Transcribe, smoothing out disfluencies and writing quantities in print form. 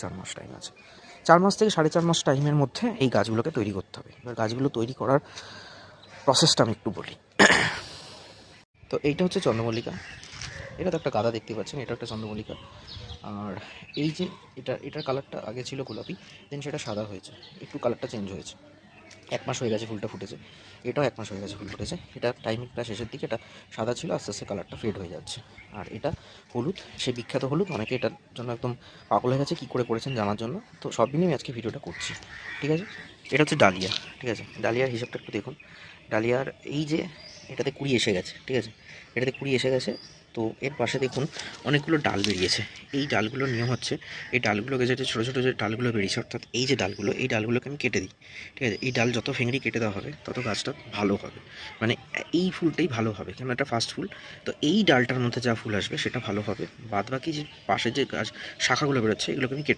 4 মাস time আছে। 4 মাস থেকে 4.5 মাস টাইমের মধ্যে এই গাছগুলোকে তৈরি করতে হবে। এবার গাছগুলো তৈরি করার প্রসেসটা আমি একটু বলি। তো এইটা হচ্ছে চন্দ্রমল্লিকা, এটা তো একটা গাঁদা দেখতে পাচ্ছেন, এটা একটা চন্দ্রমল্লিকা। আর এই যে এটার কালারটা আগে ছিল গোলাপি, দেন সেটা সাদা হয়েছে, একটু কালারটা চেঞ্জ হয়েছে। 1 মাস হয়ে গেছে ফুলটা ফুটেছে, এটাও 1 মাস হয়ে গেছে ফুল ফুটেছে। এটা টাইমিংটা শেষের দিকে, এটা সাদা ছিল, আস্তে আস্তে কালারটা ফেড হয়ে যাচ্ছে। আর এটা হলুদ, সে বিখ্যাত হলুদ, অনেকে এটার জন্য একদম পাগল হয়ে গেছে কী করে করেছেন জানার জন্য। তো সব নিয়ে আমি আজকে ভিডিওটা করছি, ঠিক আছে। এটা হচ্ছে ডালিয়া, ঠিক আছে। ডালিয়ার হিসাবটা একটু দেখুন। ডালিয়ার এই যে এটাতে কুড়ি এসে গেছে, ঠিক আছে, এটাতে কুড়ি এসে গেছে। তো এর পাশে দেখুন অনেকগুলো ডাল বেরিয়েছে। এই ডালগুলোর নিয়ম হচ্ছে, এই ডালগুলোকে যেটা ছোটো ছোটো যে ডালগুলো বেরিয়েছে, অর্থাৎ এই যে ডালগুলো, এই ডালগুলোকে আমি কেটে দিই, ঠিক আছে। এই ডাল যত ফেংড়ি কেটে দেওয়া হবে তত গাছটা ভালো হবে, মানে এই ফুলটাই ভালো হবে, কেন এটা ফার্স্ট ফুল। তো এই ডালটার মধ্যে যা ফুল আসবে সেটা ভালো হবে, বাদ বাকি যে পাশে যে গাছ শাখাগুলো বেরোচ্ছে এগুলোকে আমি কেটে